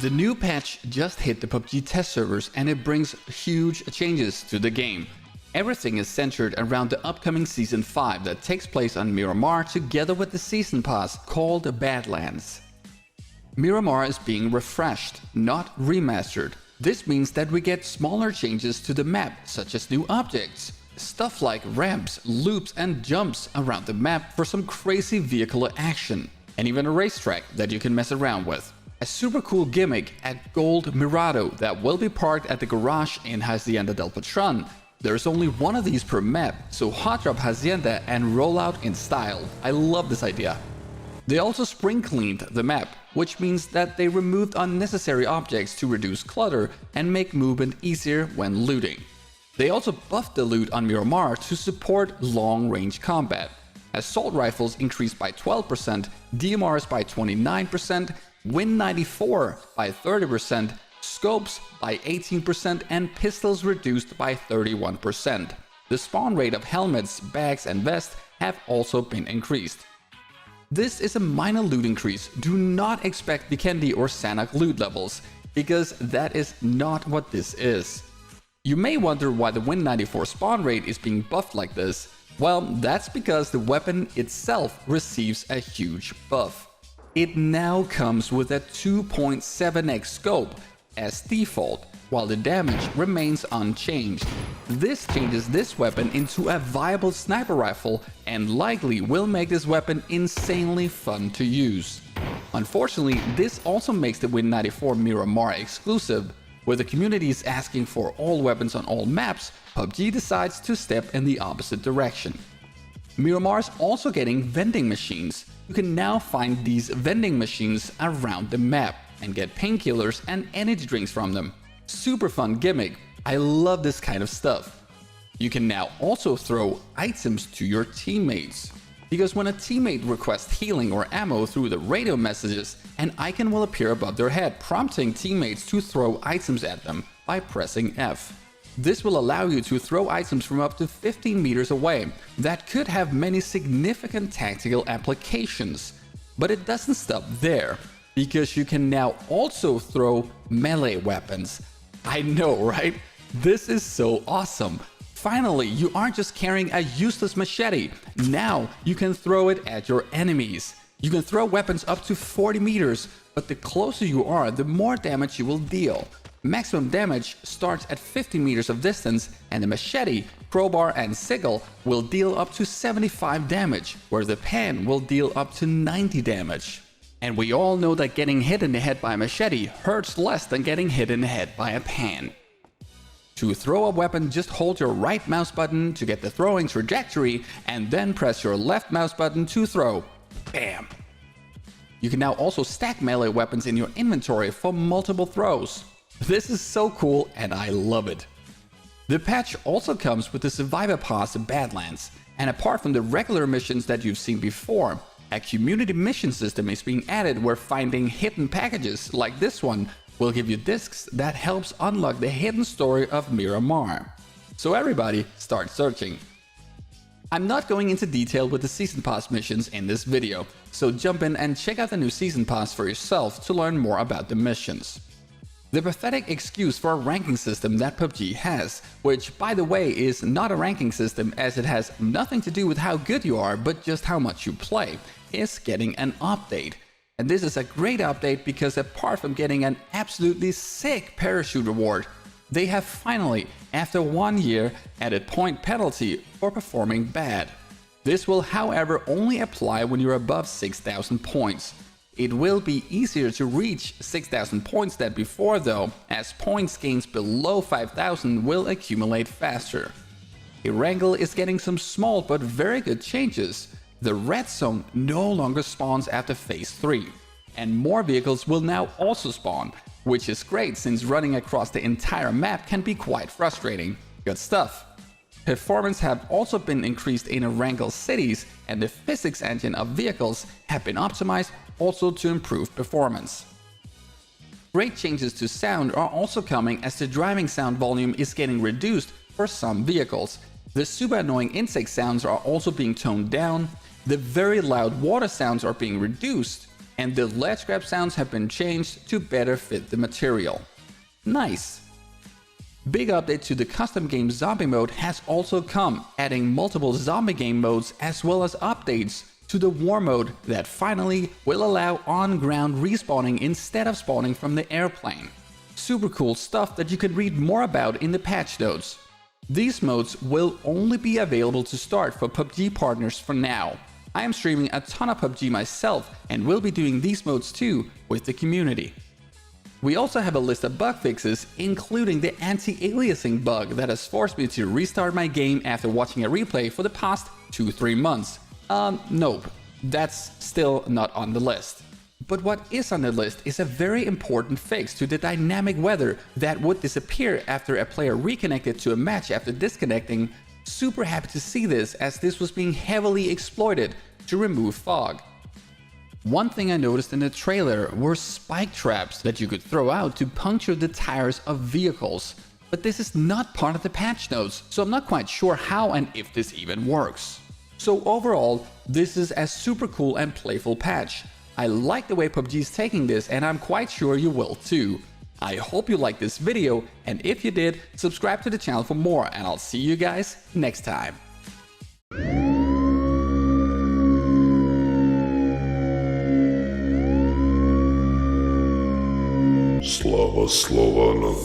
The new patch just hit the PUBG test servers and it brings huge changes to the game. Everything is centered around the upcoming Season 5 that takes place on Miramar together with the Season Pass called Badlands. Miramar is being refreshed, not remastered. This means that we get smaller changes to the map, such as new objects. Stuff like ramps, loops and jumps around the map for some crazy vehicular action. And even a racetrack that you can mess around with. A super cool gimmick, a gold Mirado that will be parked at the garage in Hacienda del Patron. There's only one of these per map, so hot drop Hacienda and roll out in style. I love this idea. They also spring cleaned the map, which means that they removed unnecessary objects to reduce clutter and make movement easier when looting. They also buffed the loot on Miramar to support long-range combat. Assault rifles increased by 12%, DMRs by 29%, Win94 by 30%, scopes by 18% and pistols reduced by 31%. The spawn rate of helmets, bags and vests have also been increased. This is a minor loot increase. Do not expect Vikendi or Sanok loot levels, because that is not what this is. You may wonder why the Win94 spawn rate is being buffed like this. Well, that's because the weapon itself receives a huge buff. It now comes with a 2.7x scope as default, while the damage remains unchanged. This changes this weapon into a viable sniper rifle and likely will make this weapon insanely fun to use. Unfortunately, this also makes the Win94 Miramar exclusive. Where the community is asking for all weapons on all maps, PUBG decides to step in the opposite direction. Miramar is also getting vending machines. You can now find these vending machines around the map and get painkillers and energy drinks from them. Super fun gimmick. I love this kind of stuff. You can now also throw items to your teammates. Because when a teammate requests healing or ammo through the radio messages, an icon will appear above their head, prompting teammates to throw items at them by pressing F. This will allow you to throw items from up to 15 meters away. That could have many significant tactical applications. But it doesn't stop there, because you can now also throw melee weapons. I know, right? This is so awesome. Finally, you aren't just carrying a useless machete. Now you can throw it at your enemies. You can throw weapons up to 40 meters, but the closer you are, the more damage you will deal. Maximum damage starts at 50 meters of distance, and the machete, crowbar and sigil will deal up to 75 damage, where the pan will deal up to 90 damage. And we all know that getting hit in the head by a machete hurts less than getting hit in the head by a pan. To throw a weapon, just hold your right mouse button to get the throwing trajectory and then press your left mouse button to throw. Bam! You can now also stack melee weapons in your inventory for multiple throws. This is so cool and I love it. The patch also comes with the Survivor Pass Badlands, and apart from the regular missions that you've seen before, a community mission system is being added where finding hidden packages like this one will give you discs that helps unlock the hidden story of Miramar. So everybody, start searching. I'm not going into detail with the Season Pass missions in this video, so jump in and check out the new Season Pass for yourself to learn more about the missions. The pathetic excuse for a ranking system that PUBG has, which by the way is not a ranking system as it has nothing to do with how good you are but just how much you play, is getting an update. And this is a great update because apart from getting an absolutely sick parachute reward, they have finally, after 1 year, added point penalty for performing bad. This will however only apply when you're above 6,000 points. It will be easier to reach 6,000 points than before though, as points gains below 5,000 will accumulate faster. Erangel is getting some small but very good changes. The red zone no longer spawns after phase 3, and more vehicles will now also spawn, which is great since running across the entire map can be quite frustrating. Good stuff. Performance have also been increased in Erangel cities, and the physics engine of vehicles have been optimized also to improve performance. Great changes to sound are also coming as the driving sound volume is getting reduced for some vehicles. The super annoying insect sounds are also being toned down, the very loud water sounds are being reduced, and the ledge grab sounds have been changed to better fit the material. Nice! Big update to the custom game zombie mode has also come, adding multiple zombie game modes as well as updates to the war mode that finally will allow on-ground respawning instead of spawning from the airplane. Super cool stuff that you can read more about in the patch notes. These modes will only be available to start for PUBG partners for now. I am streaming a ton of PUBG myself and will be doing these modes too with the community. We also have a list of bug fixes, including the anti-aliasing bug that has forced me to restart my game after watching a replay for the past 2-3 months. Nope, that's still not on the list. But what is on the list is a very important fix to the dynamic weather that would disappear after a player reconnected to a match after disconnecting. Super happy to see this, as this was being heavily exploited to remove fog. One thing I noticed in the trailer were spike traps that you could throw out to puncture the tires of vehicles. But this is not part of the patch notes, so I'm not quite sure how and if this even works. So overall, this is a super cool and playful patch. I like the way PUBG is taking this, and I'm quite sure you will too. I hope you liked this video, and if you did, subscribe to the channel for more, and I'll see you guys next time. Слава, слава нам.